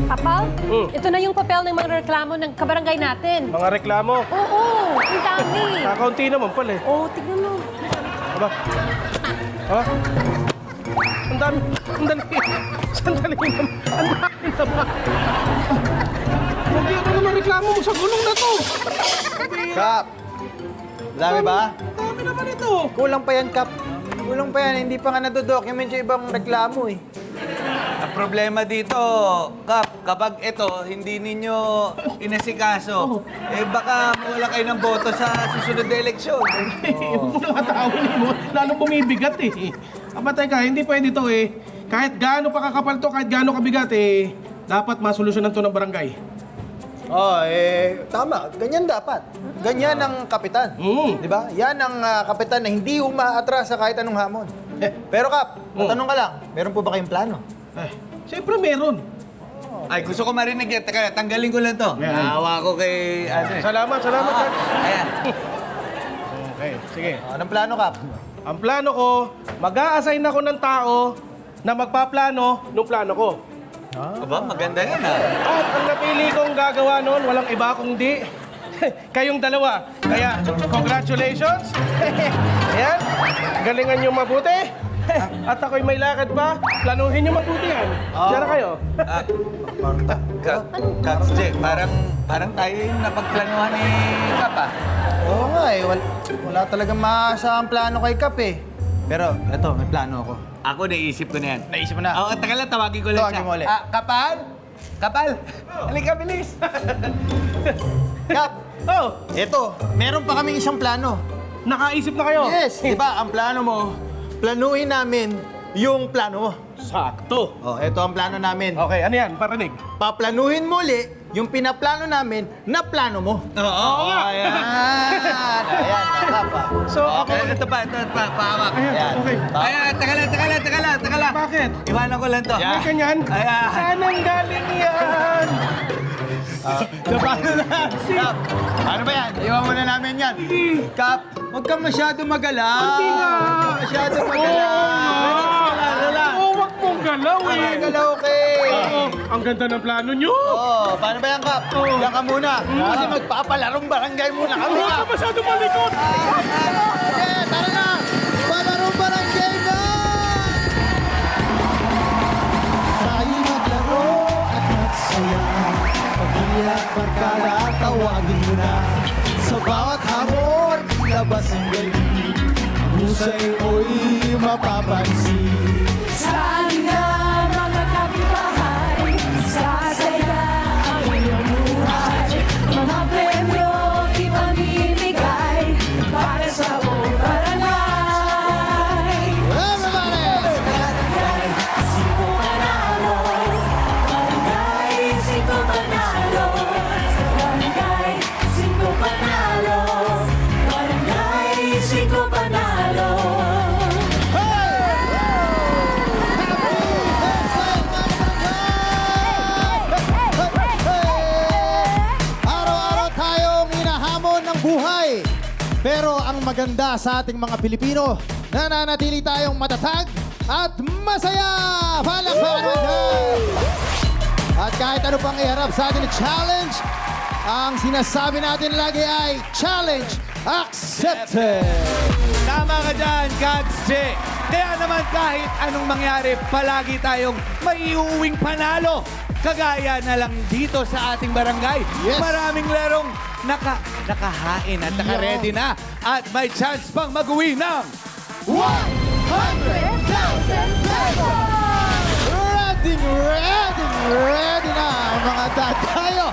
Kapal, ito na yung papel ng mga reklamo ng kabarangay natin. Mga reklamo. Oo, ang dami. Kakaunti naman pala eh. Oo, tignan mo. Aba? Ha? Ang dami. Sandali naman. Ang dami naman. Hindi ako naman reklamo mo sa gulong na to. Kap! Dami ba? Dami naman ito. Kulang pa yan, Kap. Kulang pa yan. Hindi pa nga nadodocument yung ibang reklamo eh. Ang problema dito, Kap, kapag ito hindi ninyo inasikaso, baka mawala kayo ng boto sa susunod na eleksyon. Huwag mo na katawin mo. Lalong bumibigat eh. Aba teka, hindi pwede to eh. Kahit gaano pa kakapal to, kahit gaano kabigat eh, dapat masolusyonan to ng barangay. Tama. Ganyan dapat. Ganyan ang kapitan. Di ba? Yan ang kapitan na hindi umaatras sa kahit anong hamon. Pero Kap, matanong ka lang, meron po ba kayong plano? Siyempre meron. Ay, gusto ko marinig yan. Teka, tanggalin ko lang to. Yan. Naawa ko kay... Salamat, Kap. Ayan. Okay, sige. Anong plano, Kap? Ang plano ko, mag-a-assign ako ng tao na magpaplano ng plano ko. Aba, maganda yan ha. At ang napili kong gagawa noon, walang iba kundi kayong dalawa. Kaya, congratulations! Ayan, galingan nyo mabuti. At ako'y may lakad pa, planuhin nyo mabuti yan. Diyan na kayo. Kaps, parang tayo yung napagplanuhan ni Kap ah. Oo nga eh. Wala talagang maasahang plano kay Kap eh. Pero eto, may plano ako. Ako naisip ko na yan. Naisip mo na? Oo, tagal lang, tawagin ko lang Tawagin siya. mo ulit. Kapal? Kapal? Halika, bilis. Kap, Oh, eto, meron pa kaming isang plano. nakaisip na kayo? Yes, di ba ang plano mo, planuhin namin yung plano mo. Sakto. Oh, eto ang plano namin. Okay, ano yan? Parinig. Paplanuhin mo uli yung pinaplano namin na plano mo. Oo nga. Ayan, ayan, Kap ah. So, okay. Ito pa, pahawak. Ayan, okay. Ayan, teka lang. Bakit? Iwanan ko lang to. May ganyan? Ayan. Saan ang galing yan? So, paano na? Kap, paano ba yan? Iwan mo na namin yan. Kap, huwag kang masyado magalaw. Hindi nga. Masyado magalaw. Oo, wag mong galaw eh. Magalaw, okay. Oo, ang ganda ng plano nyo. Oh, paano ba yan, Kap? Diyan ka muna. Kasi magpapalarong barangay muna kami, Huwag Kap. ka masyado malikot. Okay, tara na! Palarong barangay na! Tayo maglaro at magsaya. Pag-iyak, barkada, tawagin mo na. Sa bawat hamon, ilabas ang galing. Ang husay mo'y mapapansin. Saan na mga kapitbahay, sasaya ang iyong buhay. Mga premyo ipamimigay para sa buong barangay. Everybody! Barangay, siko panalo. Barangay, siko panalo. Barangay, siko panalo. Barangay, siko panalo. Araw-araw tayong hinahamon ng buhay. Pero ang maganda sa ating mga Pilipino, nananatili tayong matatag at masaya. Palakpakan natin! At kahit ano pang iharap sa atin na challenge, ang sinasabi natin lagi ay challenge accepted. Tama ka dyan, Kads J. Kaya naman kahit anong mangyari, palagi tayong may uuwing panalo. Kagaya na lang dito sa ating barangay. Yes. Maraming larong nakahain at naka-ready na. At may chance pang mag-uwi ng 100,000 pesos! Ready na ang mga dadayo.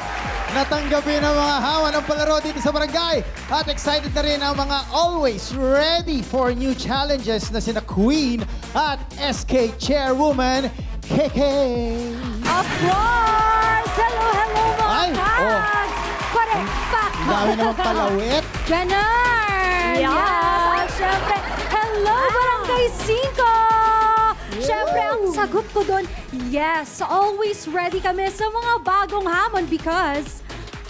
Natanggapin ang mga hawa ng palaro dito sa barangay. At excited na rin ang mga always ready for new challenges na sina Queen at SK Chairwoman, KK. Of course! Hello, mga Ay, kags! Correct! Ang dami naman palawit. Ganon! Yes! At syempre, hello, Barangay 5! Syempre, ang sagot ko doon, yes, always ready kami sa mga bagong hamon because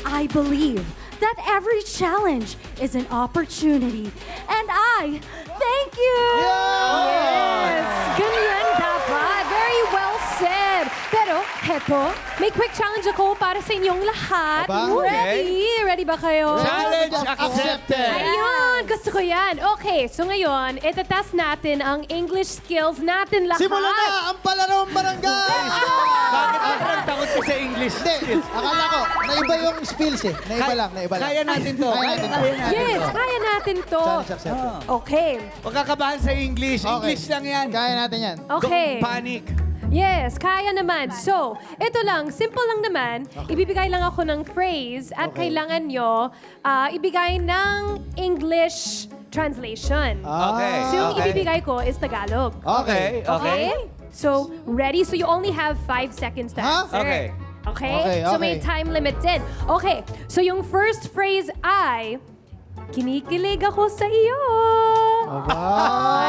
I believe that every challenge is an opportunity. And I thank you! Yes! Ganyan Heto, may quick challenge ako para sa inyong lahat. Aba? Ready? Ready ba kayo? Challenge accepted! Ayun, gusto ko yan. Okay, so ngayon, itatest natin ang English skills natin lahat. Simulan na ang palarong barangay! Bakit parang takot ka sa English? Hindi, akala ko, naiba yung spills eh. Naiba lang. Kaya natin to. Kaya natin to. Yes, kaya natin to. Challenge accepted. Okay. Huwag ka kabahan sa English. Okay. English lang yan. Kaya natin yan. Okay. Don't panic. Yes, kaya naman. So, ito lang, simple lang naman. Ibibigay lang ako ng phrase at Okay. kailangan nyo ibigay ng English translation. Okay. So, yung okay. ibibigay ko is Tagalog. Okay. Okay? So, ready? So, you only have 5 seconds to Huh? answer. Okay. Okay? Okay, So, may okay. time limit din. Okay. So, yung first phrase ay, kinikilig ako sa iyo.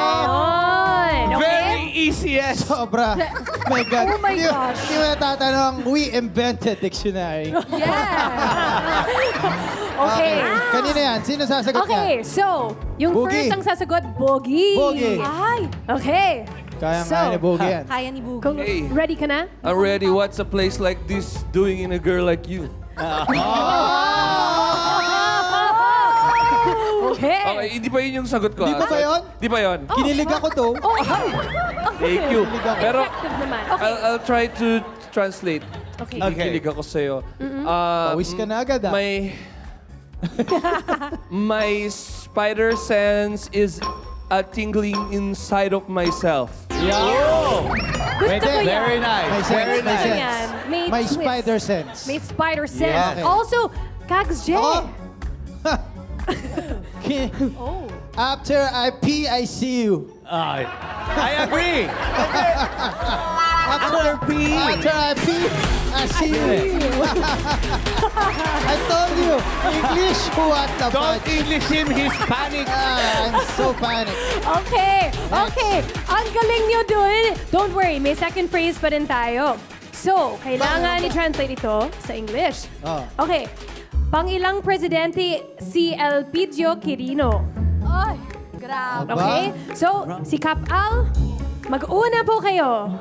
Ayun. Okay? Very easy, yes. Sobra. My God. Oh my Di- gosh. Di mo natatanong, we invented dictionary. Yeah. Okay. Kanina yan. Sino sasagot Okay, niya? so, yung Boogie. first ang sasagot, Boogie. Boogie. Ay. Okay. Kaya ni Boogie yan. Kaya ni Boogie. Kung Hey. ready ka na? I'm ready. What's a place like this doing in a girl like you? Okay. Okay, hindi pa yun yung sagot ko. Di pa ba yun? Di pa yun. Kinilig ako to. Oh, Thank you. Pero effective naman. Okay. I'll try to translate. Okay. Kikilig ako sa'yo. Pawis ka na agad ah. My spider sense is a tingling inside of myself. Gusto ko yan. Very nice. May Very sense, may nice. sense. Yan. May May twist. spider sense. May spider sense. Yeah. Okay. Also, Kags J. Ako? Oh. After I pee, I see you. I agree. After I pee, I see you. I told you, English, what the Don't fuck? English him, he's panic. I'm so panicked. Okay. Okay. Ang galing nyo dun. Don't worry, may second phrase pa rin tayo. So, kailangan i-translate ito sa English. Oh. Okay. Pangilang presidente si Elpidio Quirino. Ay, grabe. Aba? Okay? So, si Kap Al, mag-una po kayo.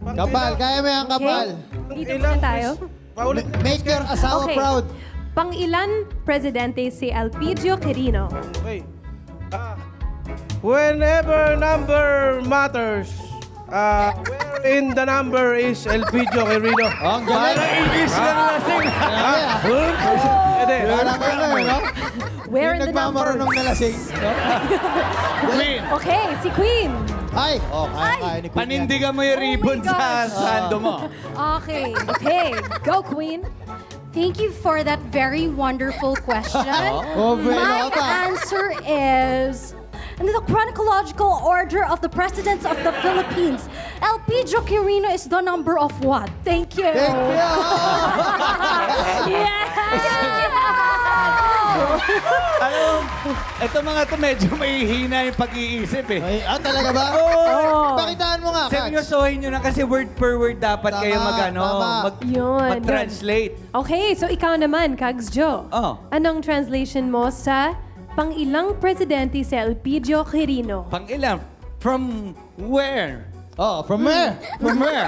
Kapal, kaya mo yan, kapal. Dito muna tayo. Paulit. Make your asawa Okay. proud. Pangilan presidente si Elpidio Quirino. Okay. Whenever number matters, wherein the number is Elpidio Quirino. Oh, ang galing. Parang English lang lasing. Ede. Parang ano, no? Where Yung in the number? nagmamarunong na lasing. Queen, Okay, si Queen. Ay! Oh, kaya ni Queen yan. panindigan mo yung ribbon sa gosh. sando mo. Okay, okay. Go, Queen. Thank you for that very wonderful question. Oh, very My well. answer is in the chronological order of the presidents of the Philippines. Elpidio Quirino is the number of what? Thank you. Thank you. Ito mga to medyo may hina yung pag-iisip eh. Ay, talaga ba? Pakitaan mo nga, Kags. Seryosohin nyo na kasi word per word dapat Tama, kayo tama. Yun, mag-translate. Okay, so ikaw naman, Kags Jo. Oh. Anong translation mo sa pangilang presidente si Elpidio Quirino? Pang ilan? From where? Oh, from where? From where?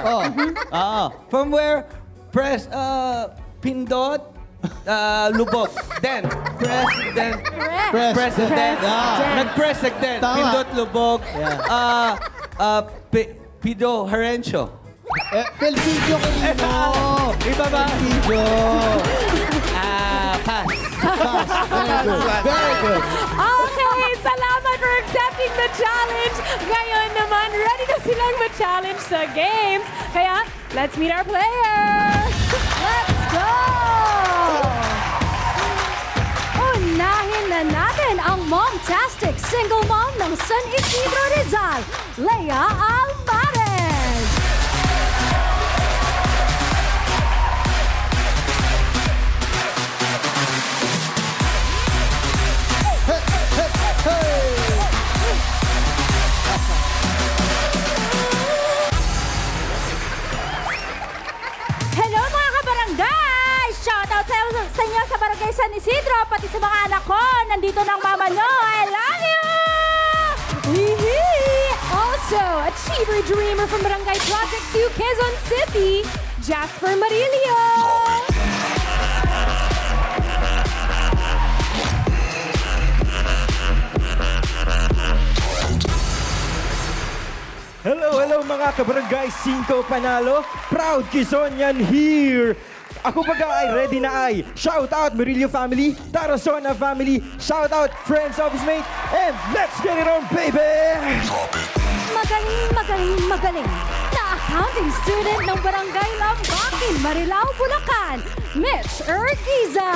Oh. From where? Pindot, Lubog. Then, President. President. Yeah. Nag-president. Tama. Pindot, Lubog. Yeah. Pido Herencio. Elpidio Quirino. Iba ba? Elpidio. Pass. Very good. Very good. Okay, salamat for accepting the challenge. Ngayon naman, ready na silang ma-challenge sa games. Kaya, let's meet our players. Let's go! Unahin na natin ang mom-tastic single mom ng San Isidro Rizal, Leia Alvarez. Hey, hey, hey. Hello mga kabarangay! Shoutout sa inyo sa Barangay San Isidro, pati sa mga anak ko. Nandito ng mama nyo. I love you! Wee-hee! Also, a Achiever Dreamer from Barangay Project 2, Quezon City, Jasper Marilio. Hello mga kabarangay 5 Panalo. Proud Quezonian here. Ako baga ay ready na ay. Shout out Murillo family, Tarasona family, shout out friends, office mate, and let's get it on, baby! Magaling na accounting student ng Barangay Lambakin, Marilao, Bulacan, Mitch Urquiza.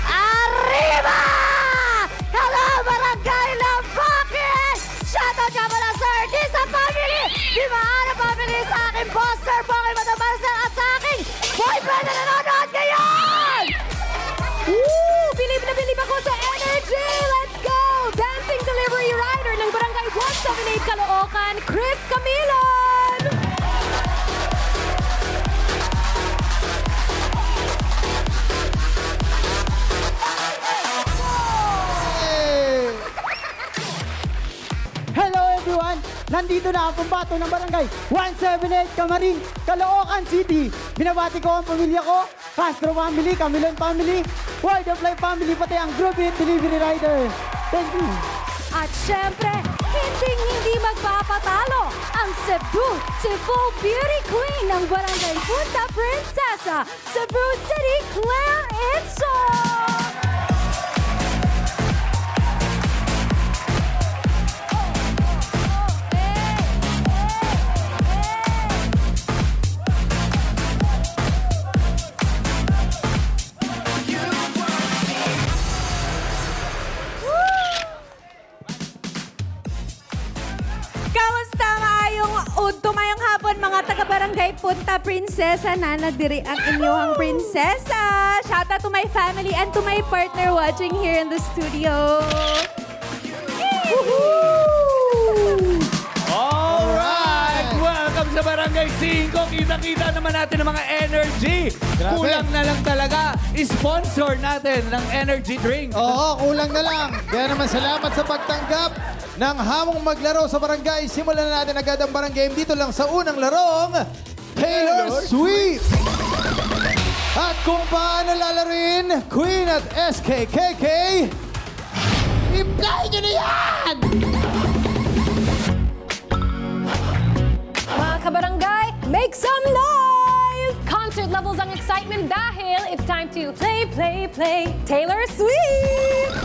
Arriba! Hello, Barangay Lambakin! Shoutout ka pala sa Urquiza family! Di Maara family sa aking poster, Bokay Matamarsan at sa aking boyfriend na nanonood ngayon! Woo! Bilib na bilib ako sa energy! Let's go! Dancing delivery rider ng Barangay 178 Caloocan, Chris Camilon! Hello everyone! Nandito na ang pambato ng barangay 178 Camarin, Caloocan City. Binabati ko ang pamilya ko, Castro family, Camilon family, Word of Life family, pati ang Group It Delivery Rider. Thank you! At syempre, hindi magpapatalo ang Cebu Beauty Queen ng Barangay Punta Princesa, Cebu City, Claire Itzo! Kamusta maayong tumayong hapon mga taga-barangay Punta Princesa na nadiri ang inyong prinsesa. Shout out to my family and to my partner watching here in the studio. Alright! Welcome sa Barangay 5. Kita-kita naman natin ang mga energy. Grabe. Kulang na lang talaga. Sponsor natin ng energy drink. Oo, kulang na lang. Kaya naman salamat sa pagtanggap ng hamong maglaro sa barangay. Simulan na natin agad ang barangay game dito lang sa unang larong, Taylor Swift! At kung paano lalaruin, Queen at SKKK, i-play nyo na yan! Mga kabarangay, make some noise! Concert levels ang excitement dahil it's time to play Taylor Swift!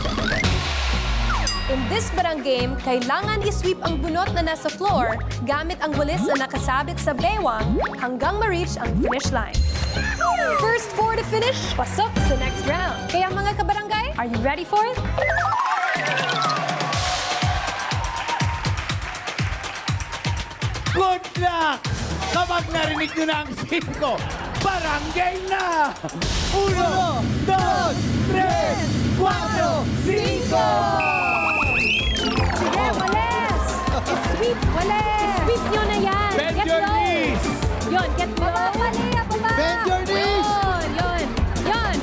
In this barang game, kailangan i-sweep ang bunot na nasa floor gamit ang walis na nakasabit sa baywang hanggang ma-reach ang finish line. First four to finish, pasok sa next round. Kaya mga kabarangay, are you ready for it? Good luck! Kapag narinig nyo na ang 5, barangay na! 1, 2, 3, 4, 5! Sige, walis! I-sweep, walis! I-sweep nyo na yan! Bend Get your low! knees! Yun, get low! Baba, baba! Bend your knees! Yun!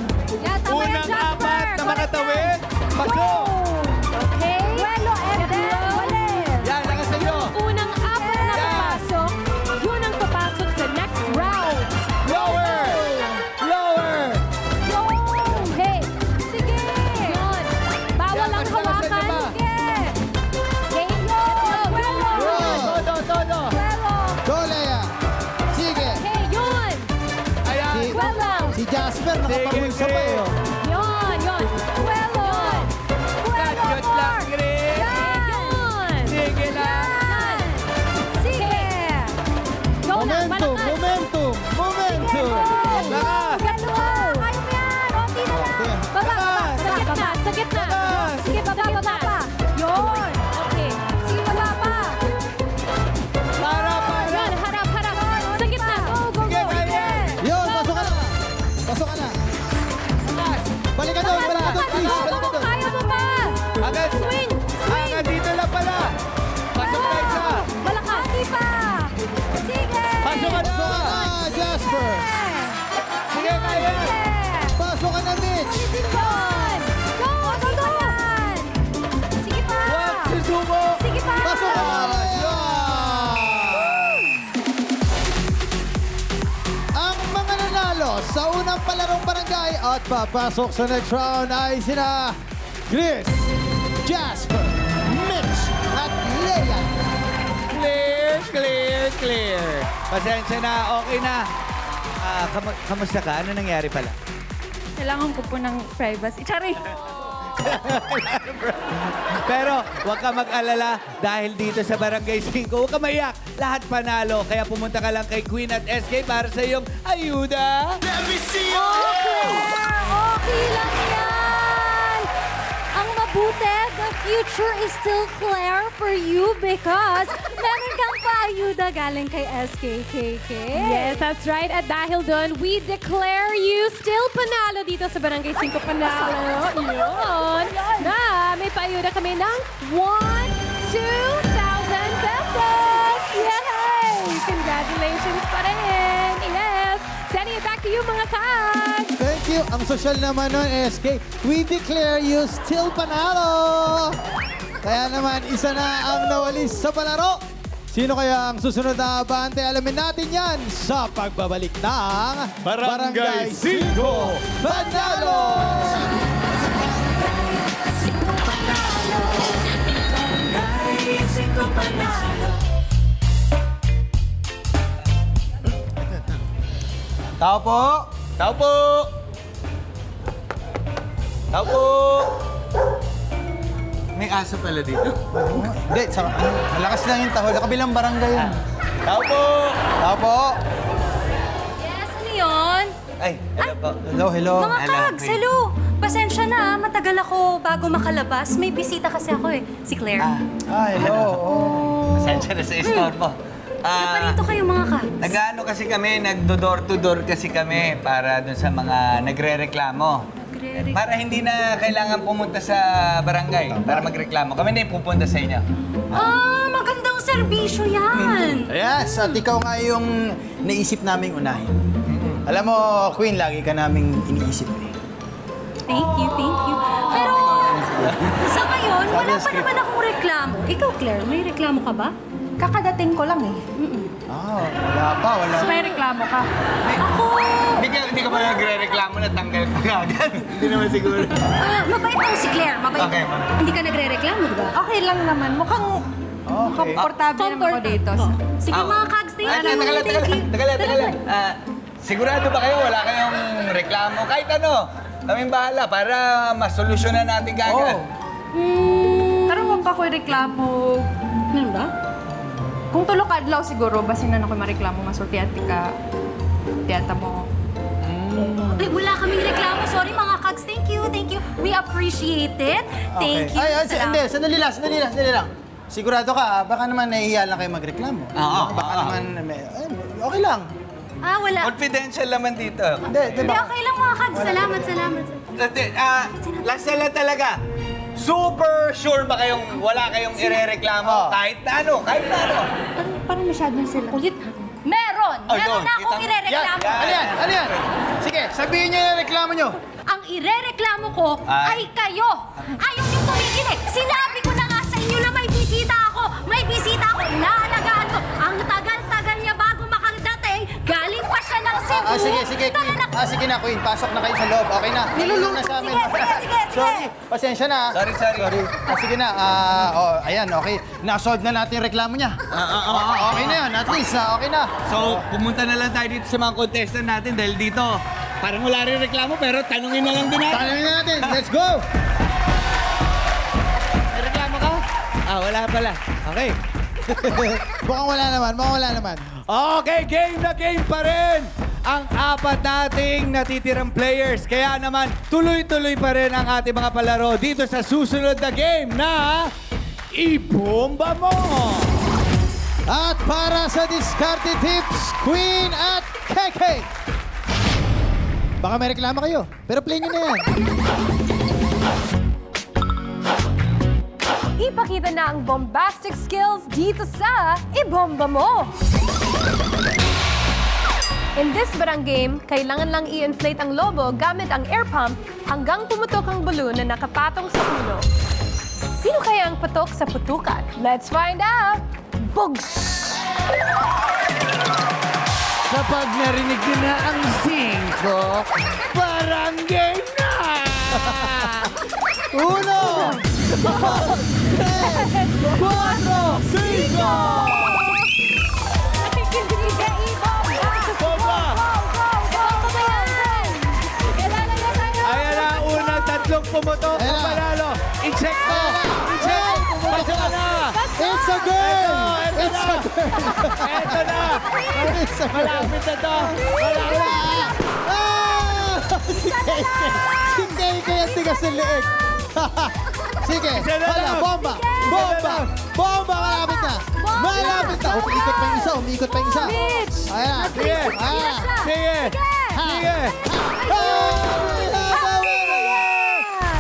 Yeah, tama yan, Unang Jasper! 4 na makatawid, pasok! Okay? Buelo, and then, walis! Yan, nakasayo! Unang 4 na papasok, yun ang papasok sa next round. Lower! Lower! Hey! Sige! Yun. Bawal ang hawakan. Sige! Game yun! Buelo! Todo, todo! Buelo! Go, Lea! Sige! Hey, yun! Ayan! Si, Buelo! si Jasper nakapahulsa pa eh. oh. Yun! Buelo! Buelo Good luck, more! Chris! Yan! Sige lang! Sige! Go lang, Momentum! malakas! Momentum! Momentum! Lakas! Kaya mo yan! Onti na lang! Baba, baba! Sa gitna, sa gitna. Lakas! Sige, baba, baba pa! Yun! Okay. Sige, baba pa! Para, para! Yan, harap, harap. Sa gitna. Go, go, Sige, go! kaya! Yun, pasok ka na! Pasok ka na! Balik ka doon! Balik ka doon, please! Go, Balik ka go, doon! kaya mo pa! Agad! Swing! Agad dito lang pala! Pasok na isa! Malakas! Hindi pa! Sige! Pasok ka na! kaya. Pasok ka na, Mitch. Yun! Go! Go! Sige pa! Huwag susuko. Sige pa! Pasok ka na. Ang mga nanalo sa unang palarong barangay at papasok sa next round ay sina Chris, Jasper, Mitch, at Leia. Clear. Pasensya na, okay na. Kamusta ka? Ano nangyari pala? Kailangan ko po ng privacy. Charing! Pero huwag ka mag-alala dahil dito sa Barangay 5, huwag ka maiyak. Lahat panalo. Kaya pumunta ka lang kay Queen at SK para sa iyong ayuda. Okay lang yan! Ang mabuti, the future is still clear for you because meron kang paayuda galing kay SKKK. Yes, that's right. At dahil doon, we declare you still panalo dito sa Barangay 5 Panalo. Yun. Na may paayuda kami ng 1,2,000 pesos. Yay! Congratulations pa rin. Yes. Sending it back to you, mga kags. Thank you. Ang social naman nun, SK. We declare you still panalo. Kaya naman, isa na ang nawalis sa palaro. Sino kaya ang susunod na abante? Alamin natin yan sa pagbabalik ng Barangay 5 Panalo! Tao po! Tao po! Tao po! May aso pala dito. Hindi, malakas lang yung tahol. Kabilang barangay yun. Tao po! Tao po! Yes, ano yun? Ay, hello po. Hello. Mga kags, hello! Pasensya na, matagal ako bago makalabas. May bisita kasi ako eh, si Claire. Hello. Pasensya na sa store po. Parito kayo mga kags. Nag-ano kasi kami, nagdo-door to door kasi kami para dun sa mga nagre-reklamo. Para hindi na kailangan pumunta sa barangay para magreklamo. Kami na yung pupunta sa inyo. Magandang serbisyo yan! Yes, at ikaw nga yung naisip naming unahin. Alam mo, Queen, lagi ka naming iniisip eh. Thank you. Pero sa ngayon, wala pa naman akong reklamo. Ikaw, Claire, may reklamo ka ba? Kakadating ko lang eh. Wala. May reklamo ka. Ako, Hindi ka ba nagre-reklamo na tanggal ka agad? Hindi naman siguro. mabait ako si Claire. Mabait. Okay, ma'am. Hindi ka nagre-reklamo, di ba? Okay lang naman. Mukhang komportable naman ako dito. Sige mga kags, thank you. Teka lang. Sigurado ba kayo wala kayong reklamo? Kahit ano, kaming bahala para masolusyonan natin kagad. Pero huwag ako reklamo. Ano ba? Kung tulog adlaw siguro, basinan ako mareklamo masulti at tiyata mo. Ay, wala kaming reklamo. Sorry mga kags, thank you. We appreciate it. Thank you. Hindi, sandali lang. Sigurado ka, baka naman nahihiya lang kayo magreklamo. Baka naman, okay lang. Wala. Confidential naman dito. Hindi, okay lang mga kags. Salamat. Last na lang talaga. Super sure ba kayong wala kayong irereklamo? Kahit na ano. Parang masyadong sila. Ulit. Meron Ay, na doon, akong kita- irereklamo. Ano yan? Sige, sabihin niyo yung reklamo niyo. Ang irereklamo ko ay kayo. Ayaw niyo tumigil eh. Sinabi ko na nga sa inyo na may bisita ako. Inaalagaan ko. Ang tagal-tagal niya bago makadating, galing pa siya ng Cebu. Sige, Queen. Sige na, Queen. Pasok na kayo sa loob. Okay na. Nilulung na sa amin. Sige. Sorry, pasensya na. Sorry. Sige na. Ayan, okay. Na-solve na natin yung reklamo niya. Okay na yun. At least, okay na. So, pumunta na lang tayo dito sa mga contestant natin dahil dito, parang wala rin reklamo pero tanungin na lang din natin. Tanungin na natin. Let's go! May reklamo ka? Wala pala. Okay. Mukhang wala naman. Okay, game na game pa rin ang apat nating natitirang players. Kaya naman, tuloy-tuloy pa rin ang ating mga palaro dito sa susunod na game na Ibomba Mo! At para sa Diskarte Tips, Queen at KK. Baka may reklamo kayo, pero play nyo na yan. Ipakita na ang bombastic skills dito sa Ibomba Mo! In this barang game, kailangan lang i-inflate ang lobo gamit ang air pump hanggang pumutok ang balloon na nakapatong sa ulo. Sino kaya ang patok sa putukan? Let's find out! Bugs! Kapag narinig nyo na ang 5, barangay na! 1, 2, 3, 4, 5! Ayan na, unang tatlong pumutok ang panalo. I-check mo! I-check! Pasok ka na! It's a girl! Ito It's na! a girl! Ito na! It's a girl! Malapit na to! Malapit! Ah! Si Kay kaya tigas ng leeg. Sige, Isa na hala, lang. bomba! Sige. Bomba! Bomba! Malapit na! Malapit na! Umiikot pa yung isa, umiikot pa yung isa. Mitch! Ayan. Sige! Ayan. Sige! Sige!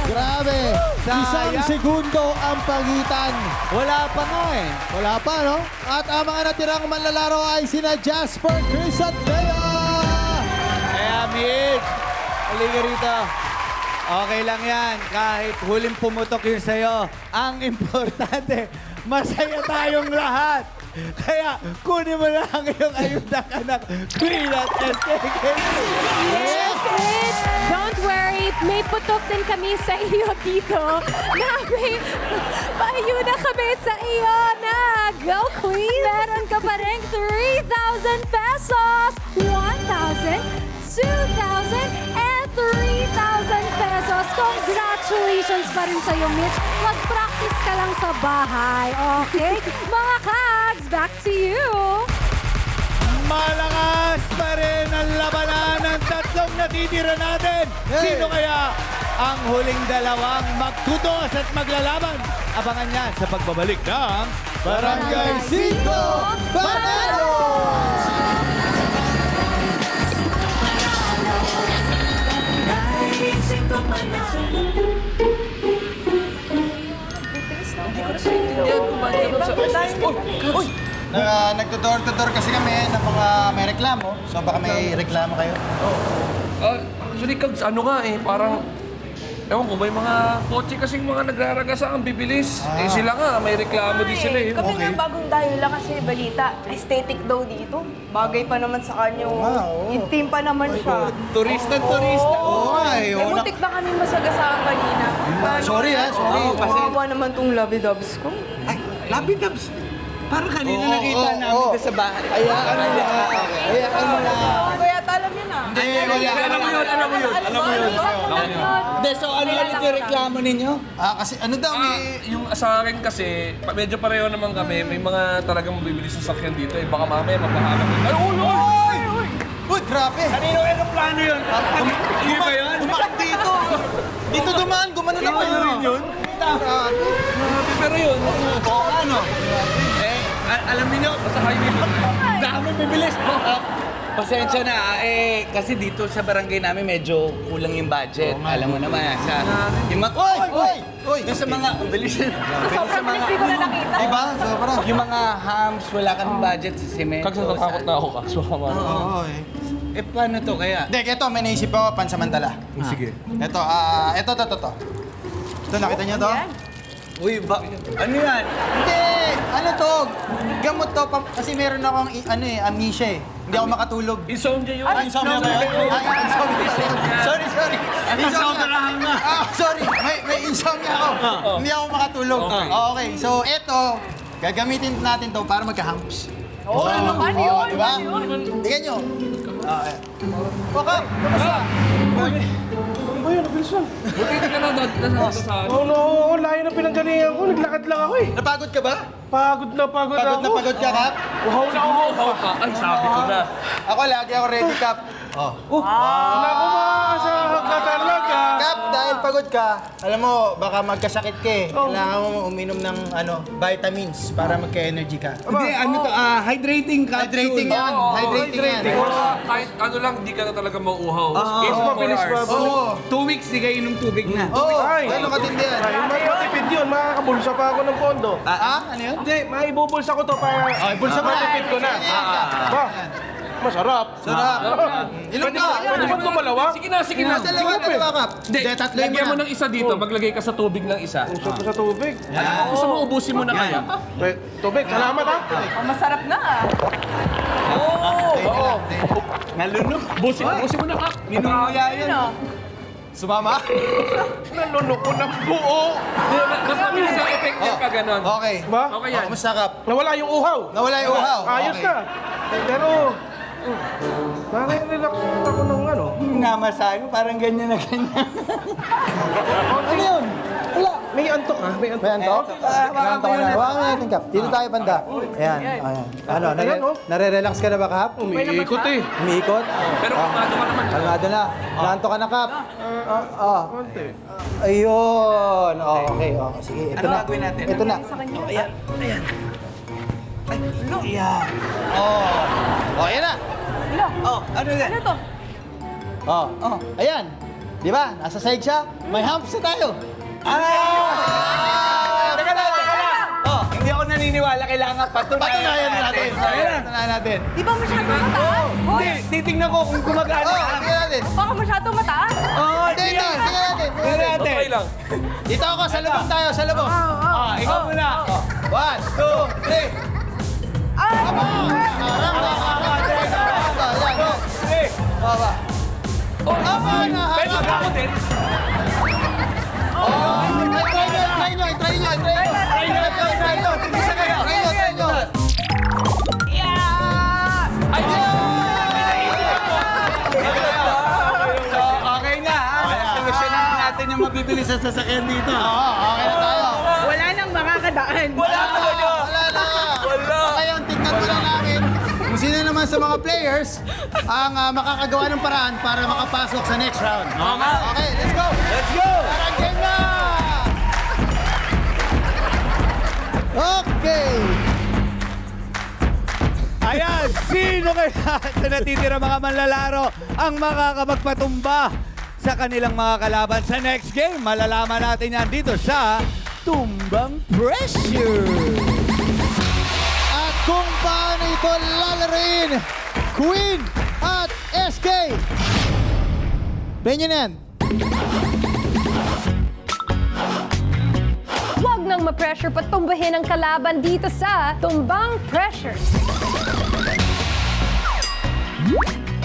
Grabe! Isang Sayang. segundo ang pagitan. Wala pa nga eh. Wala pa, no? At ang mga natirang manlalaro ay sina Jasper, Chris at Lea! Kaya, Mitch, halika rito. Okay lang yan. Kahit huling pumutok yun sa'yo. Ang importante, masaya tayong lahat. Kaya, kunin mo lang ang iyong ayuda, anak. Queen at SKK. Yes, Mitch! Don't worry, may putok din kami sa iyo dito. Na may paayuda kami sa iyo na Go Queen! Meron ka pa rin 3,000 pesos, 1,000, 2,000, and 3,000 pesos. Congratulations pa rin sa'yo, Mitch. Mag-practice ka lang sa bahay, okay? Mga Kags, back to you! Malakas pa rin ang labanan ng tatlong natitira natin. Sino kaya ang huling dalawang magtutos at maglalaban? Abangan niya sa pagbabalik ng Barangay 5 Panalo! Nagdo-door-to-door kasi kami ng mga may reklamo. So baka may reklamo kayo? Actually, Kags, ano nga eh, parang, ewan ko, may mga kotse kasing mga nagraragasa ang bibilis. Eh sila nga, may reklamo din sila eh. Kami nga bagong dayo lang kasi balita, aesthetic daw dito. Bagay pa naman sa kanya. Yung team pa naman siya. turista. Oo nga eh. Eh, muntik na kami masagasaan kanina. Sorry ha, sorry. Kawawa naman tong lovey-dubs ko. Ay, Labi Dubs. Parang kanina nakita namin doon sa bahay. Hayaan mo na. Hayaan mo na. Kaya alam yun ah. Alam mo yun. Hindi, so ano ulit yung reklamo ninyo? Kasi ano daw, may... Yung sa akin kasi, medyo pareho naman kami. May mga talagang mabibilis sa sakyan dito eh. Baka mamaya mapahamak. Ay, ulo! Uy, grabe! Kanino aeroplano yun? Hindi ba yun? Dumaan dito! Dito dumaan, gumano na pa yun. yun? Grabe. Pero yun, Oo, ano? Alam niyo, sa highway mo. dami bibilis. Pasensya na, kasi dito sa barangay namin medyo kulang yung budget. Alam mo naman, sa yung mga... Uy! Doon sa mga... Bilis. Sobrang bilis di ko na nakita. Diba? Sobra. Yung mga hams, wala kami budget sa semento. Kags, natatakot na ako, Kags. Baka mamaya. Oo, eh. Paano to kaya? Hindi, ito, may naisip ako pansamantala. Sige. Ito, ito. Ito, nakita niyo to? Uy, ano yan? Hindi! Ano to? Gamot to. Kasi meron akong, amnesia eh. Hindi ako makatulog. Insomnia yun. Insomnia ba yun? Insomnia. Sorry. Insomnia na. Sorry. May insomnia ako. Hindi ako makatulog. Okay. So, ito, gagamitin natin to para magka-humps. Oo, ano yun? Diba? Tingnan nyo. Waka! Buti ka na nasa Oo, no, layo na pinanggalingan ko. Naglakad lang ako eh. Napagod ka ba? Pagod na ako. Pagod ka, Kap? Uhaw na uhaw. Ay, sabi ko na. Ako, lagi ako ready, Kap. Naku, makakasahag ka talaga. Kap, dahil pagod ka, alam mo, baka magkasakit ka eh. Kailangan mo uminom ng vitamins para magka-energy ka. Hindi, ano to? Hydrating capsule. Hydrating yan. Hydrating yan. Kahit ano lang, di ka na talaga mauuhaw. It's mabilis 4 hours. pa. Oo. 2 weeks, di kayo inom tubig na. Oo, Ay. gano'ng katindi yan. Ay, matipid yun. Makakabulsa pa ako ng pondo. Ano yun? Hindi, maibubulsa ko to para Bulsa mo na. matipid ko na. Ba, Masarap. Sarap. Ilong ka. Pwede ba tumalawa? Sige na, sige na. Dalawa, Kap. Hindi, tatlo mo lagyan mo na. ng isa dito, maglagay ka sa tubig ng isa. Gusto ko sa tubig. Gusto mo ubusin mo na kaya? Tubig, salamat ha. Masarap na ah. Oo. Nalunok. Ubusin mo na, Kap. Ninunguya yun. Sumama? Nalunok ko ng buo. Mas mabilis ang effect niya pag ganon. Okay. Ba? Okay yan. Kamusta, Kap? Nawala yung uhaw. Nawala yung uhaw. Ayos Okay. na. Pero, relax ako nung ano. Namasahe mo, parang ganyan na ganyan. Ano yun? Wala. May antok ha? May antok. May antok? May antok na. Huwag mo natin, Kap. Dito tayo banda. Ayan. Ayan. Ano, Ayan, oh. nare-relax ka na ba, Kap? Umiikot eh. Umiikot? Pero kumado ka naman. Kalmado na. Naantok ka na, Kap. Konti. Ayun. Okay. Sige, ito Ano na. gagawin natin? Ito na. Ayan. Oh, ayan na. Ano yan? Ano to? Ayan. Di ba? Nasa side siya. May humps na tayo. Teka lang. Hindi ako naniniwala. Kailangan Patunayan natin. Patunayan natin. Di ba masyado mataas? Hoy, Hindi, titignan ko kung gumagana. Tingnan natin. baka masyado mataas. Tingnan natin. Okay lang. Dito ako, sa lubong tayo, sa lubong. Ikaw muna. 1, 2, 3. Pero ako din. Try nyo. Tigisa kayo. Try nyo. So, okay na. Solusyonan natin yung mabibili sa sasakyan dito. Okay na tayo. Wala nang makakadaan. Wala na. Ngayon, tignan mo lang namin kung sino naman sa mga players ang makakagawa ng paraan para makapasok sa next round. Okay, let's go! Parang game na! Okay! Ayan, sino kaya sa natitira mga manlalaro ang makakapagpatumba sa kanilang mga kalaban sa next game? Malalaman natin yan dito sa Tumbang Pressure. At kung paano ito lalarin, Queen at SK. Play nyo na yan. Huwag nang ma-pressure patumbahin ang kalaban dito sa Tumbang Pressure.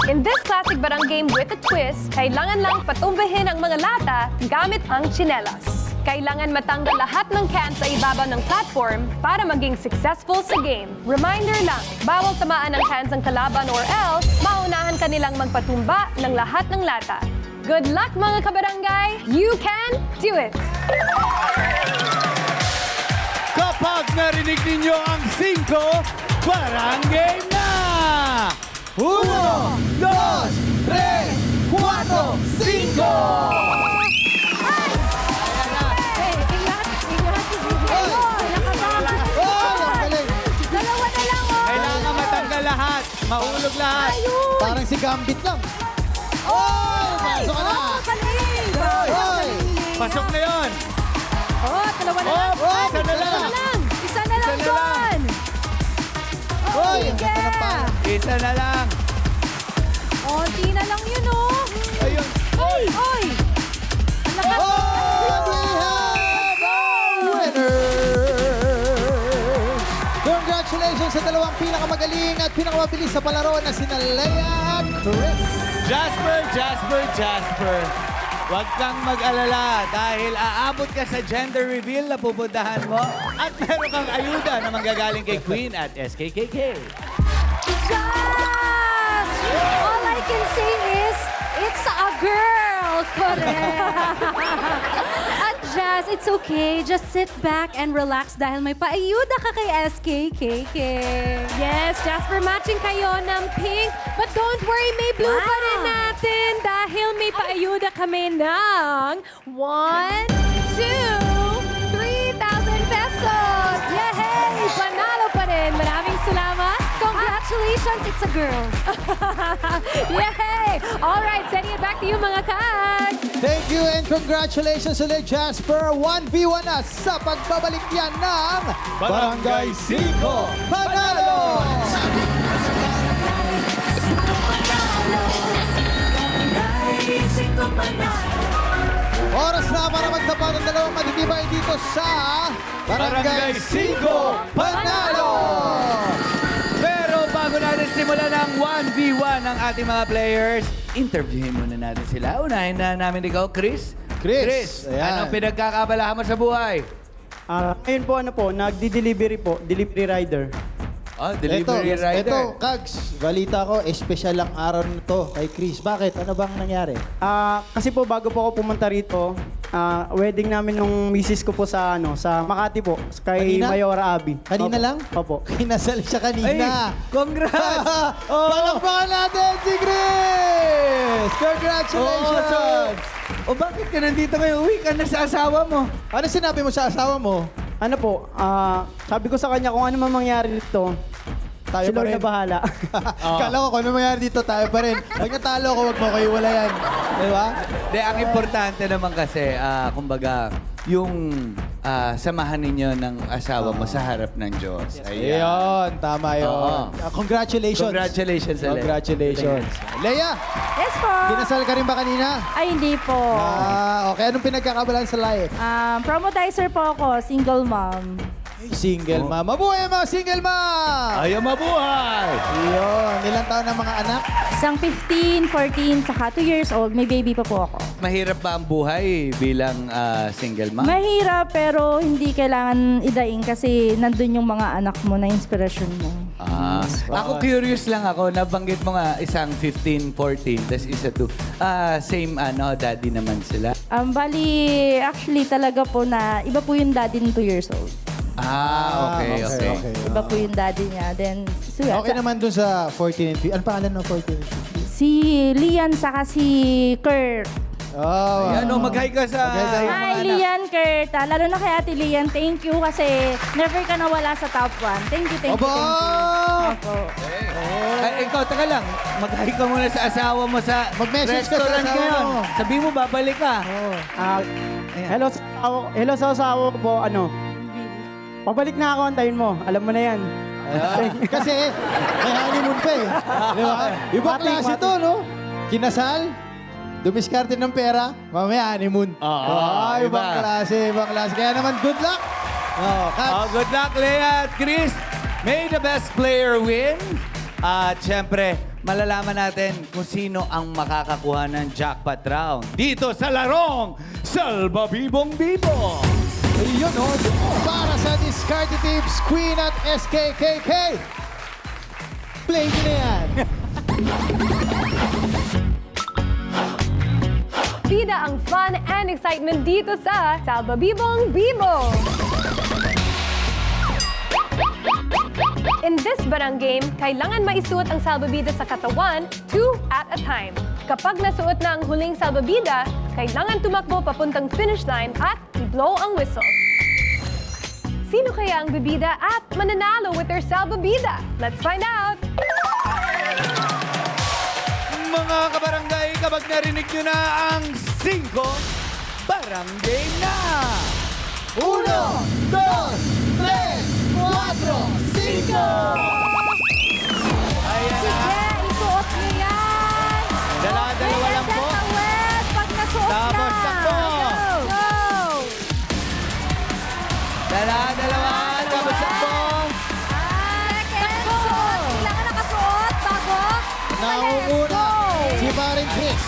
In this classic barang game with a twist, kailangan lang patumbahin ang mga lata gamit ang tsinelas. Kailangan matanggal lahat ng cans sa ibabaw ng platform para maging successful sa game. Reminder lang, bawal tamaan ng cans ang kalaban or else maunahan kanilang magpatumba ng lahat ng lata. Good luck mga kabarangay! You can do it! Kapag narinig ninyo ang 5, parang game na! 1, 2, 3, 4, 5! Dalawa na lang, oh! Kailangan matanggal lahat, mahulog lahat. Parang si Gambit lang. Pasok ka na! Kaling! Hoy! Pasok na yon. Oh, dalawa na lang. Oh, isa na lang. Isa na lang, Isa na John. Oh, Hoy, sige. ang sarap pa. Isa na lang. Konti na lang yun, oh. Ayun. Oy! Oy! Ang lakas. We have a winner! Congratulations sa dalawang pinakamagaling at pinakamabilis sa palaro na sina Lea at Chris. Jasper. Huwag kang mag-alala dahil aabot ka sa gender reveal na pupuntahan mo at meron kang ayuda na manggagaling kay Queen at SKKK. Yes! All I can say is, it's a girl. Correct. At Jazz, it's okay. Just sit back and relax dahil may paayuda ka kay SKKK. Yes, Jasper, matching kayo ng pink. But don't worry, may blue pa rin natin dahil may paayuda kami ng 1, 2, 3,000 pesos. Yay! Panalo pa rin. Maraming salamat. Congratulations, it's a girl. Yay! All right, sending it back to you, mga kags. Thank you and congratulations ulit, Jasper. 1v1 na sa pagbabalik yan ng Barangay 5 Panalo! Oras na para magtapat ang dalawang matitibay dito sa Barangay 5 Panalo! Pero bago natin simulan ang 1v1 ng ating mga players, interviewin muna natin sila. Unahin na namin ikaw, Chris. Chris, ayan. anong pinagkakabalahan mo sa buhay? Ngayon po, nagdi-delivery po, delivery rider. Delivery rider. Ito, Kags, balita ko, espesyal ang araw nito kay Chris. Bakit? Ano bang nangyari? Kasi po, bago po ako pumunta rito, wedding namin nung misis ko po sa Makati po, kay Kanina? Mayora Abi. Kanina Opo. lang? Opo. Kinasal siya kanina. Congrats! Palakpakan natin si Chris! Congratulations! Bakit ka nandito ngayon? Uwi ka na sa asawa mo. Ano sinabi mo sa asawa mo? Ano po, sabi ko sa kanya kung ano man mangyari dito, Tayo si pa Lord rin. na bahala. Kala ko kung ano mangyari dito, tayo pa rin. Pag natalo ko, wag mo kayo wala yan. Di ba? De, ang importante naman kasi, kumbaga, yung samahan ninyo ng asawa mo sa harap ng Diyos. Ayun, tama yun. Oo. Congratulations. Congratulations, Ale. Congratulations. Leia, Yes po. kinasal ka rin ba kanina? Ay, hindi po. Okay. Anong pinagkakabalan sa life? Promotizer po ako, single mom. Single mom. Mabuhay mga single mom! Ayaw mabuhay! Yun. Ilang taon ng mga anak? Isang 15, 14, saka 2 years old. May baby pa po ako. Mahirap ba ang buhay bilang single mom? Mahirap pero hindi kailangan idaing kasi nandun yung mga anak mo na inspirasyon mo. Ako curious lang ako, nabanggit mo nga isang 15, 14, tas isa 2. Same daddy naman sila. Bali, actually talaga po na iba po yung daddy ng 2 years old. Okay. Iba po yung daddy niya. Then, so, Okay naman dun sa 14 and 15. Ano pangalan ng 14 and 15? Si Lian saka si Kurt. Oh. Ayan, mag-hi ka sa... Hi, Lian, Kurt. Lalo na kay Ate Lian, thank you kasi never ka nawala sa top 1. Thank you, thank you, thank you. Opo. Ikaw, taga lang. Mag-hi ka muna sa asawa mo sa Mag-message ka sa restaurant asawa ngayon. mo. Sabi mo, babalik ka. Hello sa asawa ko po, pabalik na ako, antayin mo. Alam mo na yan. Kasi may honeymoon pa eh. Di ba? Ibang Matik, klase matik. to, no? Kinasal, dumiskarte ng pera, mamaya honeymoon. iba. Ibang klase, ibang klase. Kaya naman, good luck! Good luck, Lea at Chris. May the best player win. At syempre, malalaman natin kung sino ang makakakuha ng jackpot round dito sa larong Salbabibong Bibo. Ayun, para sa Discarte Tips, Queen at SKKK. Play nyo na yan. Bida ang fun and excitement dito sa Salbabibong Bibo! In this barang game, kailangan maisuot ang salbabida sa katawan 2 at a time. Kapag nasuot na ang huling salbabida, kailangan tumakbo papuntang finish line at i-blow ang whistle. Sino kaya ang bibida at mananalo with their salbabida? Let's find out! Mga kabarangay, kapag narinig nyo na ang 5 barangay na! 1, 2, 3, 4, 5! Ayan na! Isuot niyo yan! Dala-dalawa lang po. Pag nasuot Tapos na! takbo! Go! Dala-dalawa! Tapos takbo! Kailangan nakasuot bago. Nauuna, si Paring Chris.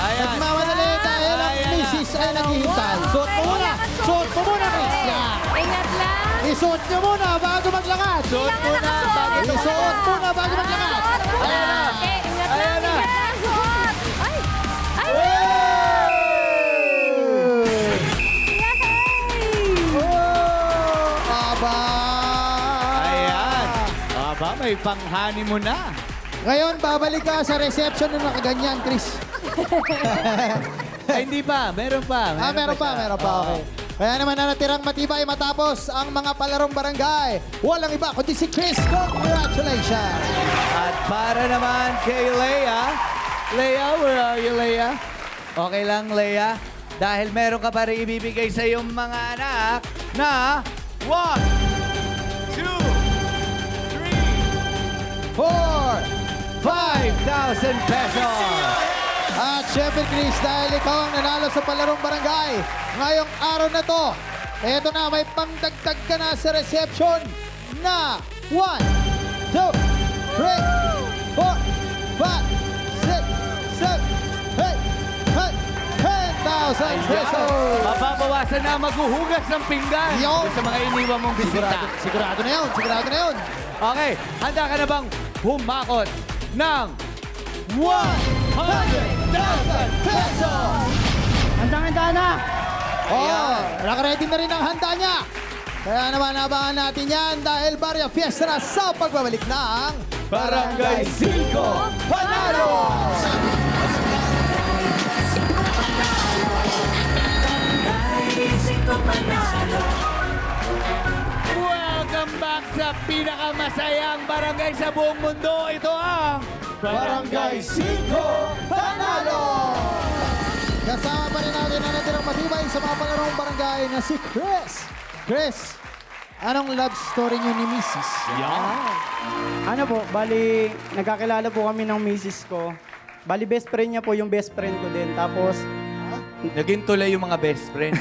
Ayan. Nagmamadali dahil ang Ayan na. misis ay naghihintay. Suot mo muna! Suot mo muna, Chris! Yan. Ingat lang. Isuot nyo muna bago maglakad! Suot mo na! Isuot muna bago maglakad! Ayan na! Okay, ingat Ayan lang. na. Ingat. Suot. Ay! Ay! Oh! Aba! Ayan! Aba, may panghani mo na. Ngayon, babalik ka sa reception na nakaganyan, Chris. Ay, hindi pa. Meron pa. Meron pa. Okay. Kaya naman na natirang matibay matapos ang mga palarong barangay. Walang iba kundi si Chris. Congratulations! At para naman kay Leia. Leia, where are you, Leia? Okay lang, Leia. Dahil meron ka pa rin ibibigay sa iyong mga anak na 1, 2, 3, 4, 5,000 pesos. At Siyempre, Chris, dahil ikaw ang nanalo sa palarong barangay, ngayong araw na to, eto na, may pangdagdag ka na sa reception na 1, 2, 3, 4, 5, 6, 7, 8, 10,000 pesos! Mababawasan na maghuhugas ng pinggan Yo. sa mga iniwan mong bisita. Sigurado na yun, sigurado na yun. Okay, handa ka na bang humakot ng 100,000 pesos! Handang-handa na. Oh, nakaready na rin ang handa niya. Kaya naman abangan natin yan dahil Barya Fiesta na sa pagbabalik ng Barangay 5 Panalo! Welcome back sa pinakamasayang barangay sa buong mundo. Ito ang Barangay 5 Panalo! Kasama pa rin natin ang natirang matibay sa mga palarong barangay na si Chris. Chris, anong love story niyo ni Mrs.? Ano po, bali, nagkakilala po kami ng misis ko. Bali, best friend niya po yung best friend ko din. Tapos, naging tulay yung mga best friend.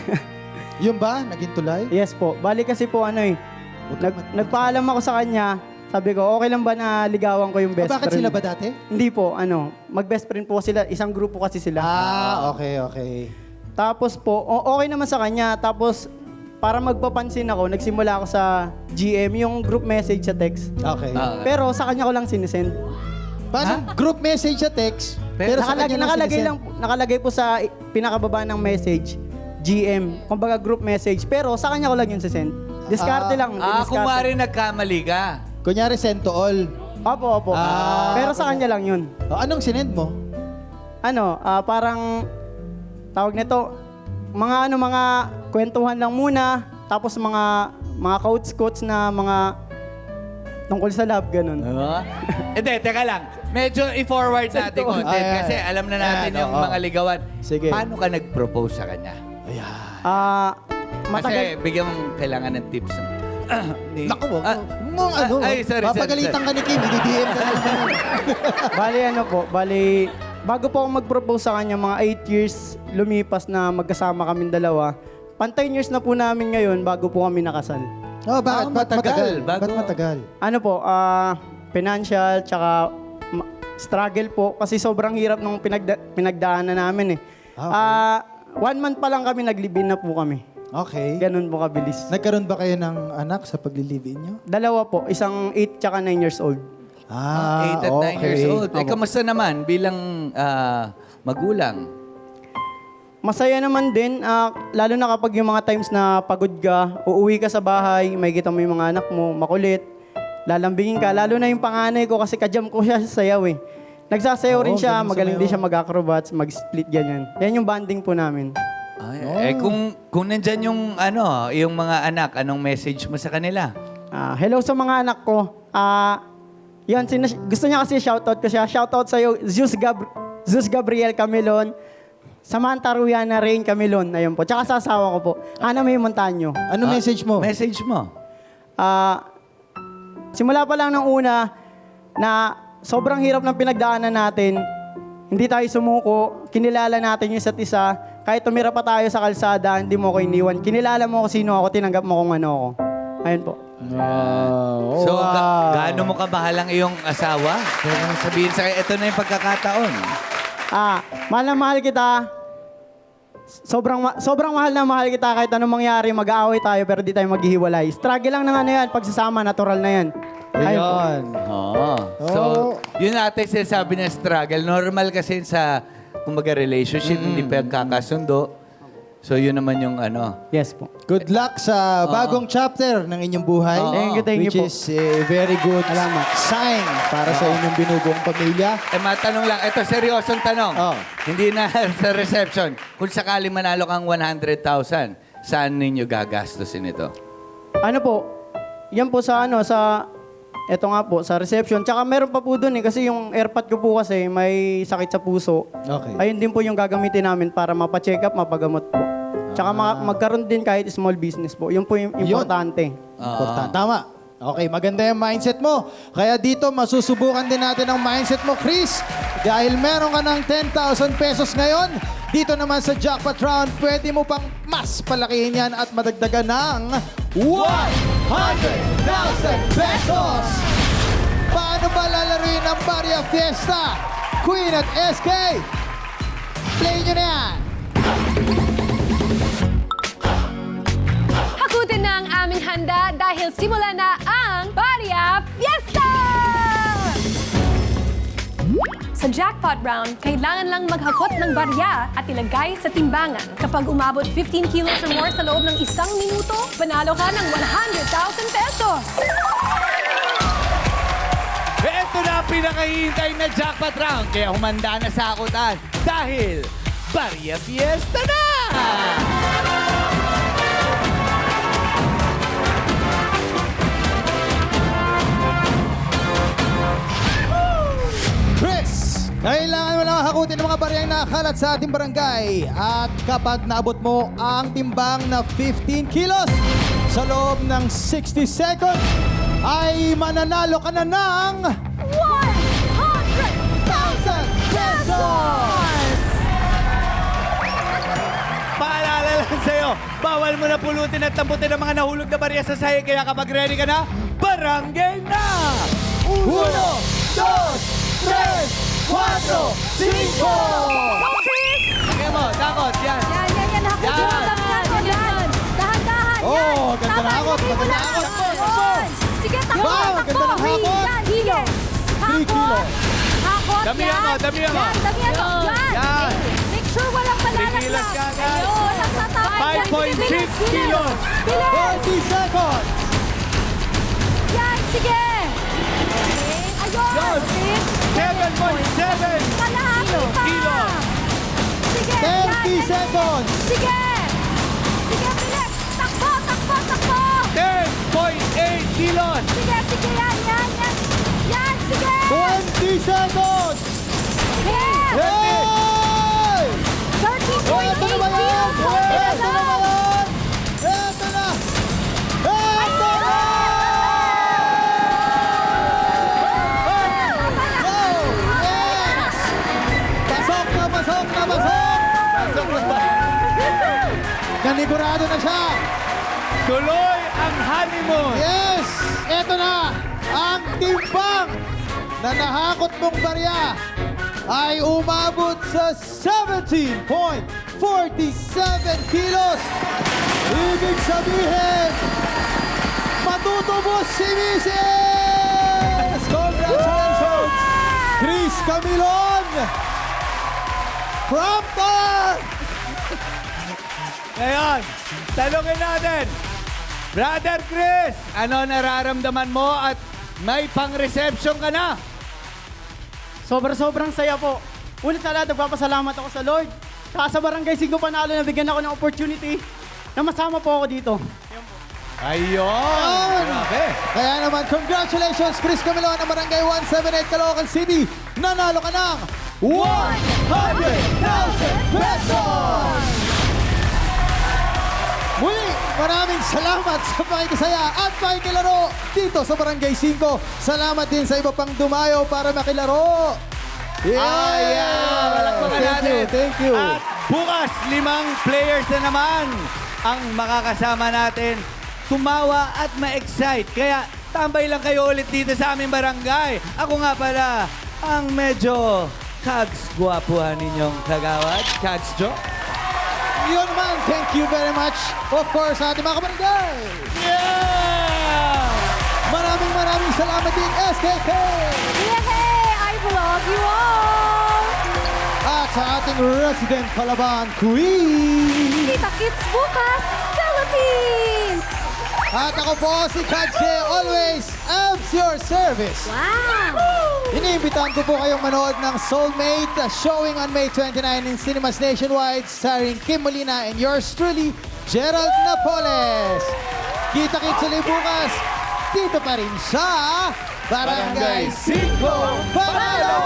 Yun ba? Naging tulay? yes po, bali kasi po nagpaalam ako sa kanya. Sabi ko, okay lang ba na ligawan ko yung best Bakit friend? sila ba dati? Hindi po, mag-best friend po sila. Isang grupo kasi sila. Okay. Tapos po, okay naman sa kanya. Tapos, para magpapansin ako, nagsimula ako sa GM, yung group message sa text. Okay. Pero sa kanya ko lang sinisend. Paano? Group message sa text? Pero sa kanya Nakalagay po sa pinakababa ng message, GM. Kumbaga group message. Pero sa kanya ko lang yun sisend. Diskarte lang. Kung maaari nagkamali ka. Kunyari, send to all. Opo. Pero sa kanya lang yun. Anong sinend mo? Parang, tawag nito, mga kwentuhan lang muna. Tapos mga quotes na mga tungkol sa love, ganun. Hindi, teka lang. Medyo i-forward natin konti kasi alam na natin yung mga ligawan. Sige. Paano ka nag-propose sa kanya? Matagal. Kasi bigyan mong kailangan ng tips. Naku, sorry. papagalitan ka ni Kim, i-DM ka na naman. Bali, bago po ako mag-propose sa kanya, mga 8 years lumipas na magkasama kaming dalawa. Pan 10 years na po namin ngayon bago po kami nakasal. Bakit matagal? Ba't matagal? Financial, tsaka struggle po. Kasi sobrang hirap nung pinagdaanan namin eh. 1 month pa lang kami, nag-live-in na po kami. Okay. Ganun po kabilis. Nagkaroon ba kayo ng anak sa pag-live-in nyo? Dalawa po, isang 8 tsaka 9 years old. 8 at 9 years old. Kamusta naman bilang magulang? Masaya naman din, lalo na kapag yung mga times na pagod ka, uuwi ka sa bahay, may kita mo yung mga anak mo, makulit, lalambingin ka. Lalo na yung panganay ko kasi kajam ko siya sa sayaw eh. Nagsasayaw rin siya, magaling din siya mag-acrobats, mag-split, ganyan. Yan yung banding po namin. Kung nandyan yung yung mga anak, anong message mo sa kanila? Hello sa mga anak ko. Yan, gusto niya kasi shoutout ko siya. Shoutout sa'yo, Zeus Gabriel Camilon, Samantha Ruyana Rain Camilon. Ayun po. Tsaka sa asawa ko po. Ana May Montaño. Ano message mo? Message mo? Simula pa lang ng una na sobrang hirap ng pinagdaanan natin. Hindi tayo sumuko. Kinilala natin yung isa't isa. Kahit tumira pa tayo sa kalsada, hindi mo ako iniwan. Kinilala mo ako sino ako, tinanggap mo kung ano ako. Ayun po. So, gaano mo kabahalang iyong asawa? Kaya sabihin sa ito na yung pagkakataon. Mahal na mahal kita. Sobrang mahal na mahal kita kahit anong mangyari, mag-aaway tayo pero di tayo maghihiwalay. Struggle lang ng yan, pagsasama, natural na yan. Ayun. So, yun natin sinasabi na struggle. Normal kasi sa, kumbaga, relationship, hindi pa kakasundo. So, yun naman yung Yes po. Good luck sa bagong chapter ng inyong buhay. Thank you which po. is a very good sign para sa inyong binubuong pamilya. matanong lang, ito seryosong tanong. Hindi na sa reception. Kung sakali manalo kang 100,000, saan ninyo gagastusin ito? Yan po sa eto nga po, sa reception. Tsaka meron pa po dun kasi yung airpod ko po kasi may sakit sa puso. Okay. Ayun din po yung gagamitin namin para mapacheck up, mapagamot po. Tsaka magkaroon din kahit small business po. Yun po yung importante. Importante. Tama. Okay, maganda yung mindset mo. Kaya dito, masusubukan din natin ang mindset mo, Chris. Dahil meron ka ng 10,000 pesos ngayon, dito naman sa jackpot round, pwede mo pang mas palakihin yan at madagdagan ng 100,000 pesos! Paano ba lalaruin ang Barya Fiesta? Queen at SK, play nyo na yan! Hakutin na ang aming handa dahil simula na ang Barya Fiesta! Sa jackpot round, kailangan lang maghakot ng barya at ilagay sa timbangan. Kapag umabot 15 kilos or more sa loob ng 1 minuto, panalo ka ng 100,000 pesos! Ito na ang pinakahihintay na jackpot round. Kaya humanda na sa akutan dahil Barya Fiesta na! Chris, kailangan mo lang hakutin ng mga baryang nakakalat sa ating barangay. At kapag naabot mo ang timbang na 15 kilos sa loob ng 60 seconds, ay mananalo ka na ng 100,000 pesos! Paalala lang sa'yo, bawal mo na pulutin at tamputin ang mga nahulog na barya sa sahig. Kaya kapag ready ka na, barangay na! 1, 2, 3, 4, 5! Sige mo, takot, yan. Yan. Hakot Yan. mo lang yan. Dahan-dahan. Oh, yan. ganda Tama, na hakot, ilagay mo maganda lang. hakot. Yun. Sige, takbo, Wow, takbo. ganda ng hakot. Yan, kilo. 3 kilo. Hakot, Damihan mo, yan. damihan mo. Yan, damihan mo. Yan. Yan. Make sure walang malalaglag. Tigilan ka, guys. Ayun, nagtatama. Yan, 5.6 bilis. kilos. Bilis. 40 seconds! Yan, sige. Ayun. 7.7 Kalahati pa. kilos. Sige, 30 seconds! Sige. Sige, bilis. Takbo. 10.8 kilos. Sige, yan. Yan, sige. 20 seconds! Sige. Hey! 13.8 Ito na ba yan? kilos. Ito na ba yan? Ito na! Ito na! Go! Yes! Pasok na! Pasok na ba? Nanigurado na siya! Tuloy ang honeymoon. Yes! Ito na! Ang timbang na nahakot mong barya ay umabot sa 17.47 kilos. Ibig sabihin, matutubos si Mrs. Congratulations! Chris Camilon! Crampton! Ngayon, tanungin natin. Brother Chris, ano nararamdaman mo at may pang-reception ka na? Sobrang saya po. Ulit sa lahat, nagpapasalamat ako sa Lord. Saka sa Barangay 5 Panalo, nabigyan ako ng opportunity na masama po ako dito. Ayun! Grabe! Kaya naman, congratulations, Chris Camilon ng Barangay 178, Caloocan City. Nanalo ka ng 100,000 pesos! Muli, maraming salamat sa pakikisaya at pakikilaro dito sa Barangay 5. Salamat din sa iba pang dumayo para makilaro. Thank you. At bukas, 5 players na naman ang makakasama natin tumawa at ma-excite. Kaya tambay lang kayo ulit dito sa aming barangay. Ako nga pala, ang medyo kags-gwapuhan ninyong kagawad, Kags Jo. Yun man, thank you very much. Of course, sa ating mga kabarangay. Yeah! Maraming salamat din, SKK. Yay! I love you all! At sa ating resident Palaban Queen. Kita-kits bukas, Philippines! At ako po si Kadje, always abs your service. Wow! Iniimbitahan ko po kayong manood ng Soulmate, showing on May 29 in cinemas nationwide, starring Kim Molina and yours truly, Gerald Napoles. Kita-kits ulit bukas, dito pa rin sa Barangay 5 Panalo!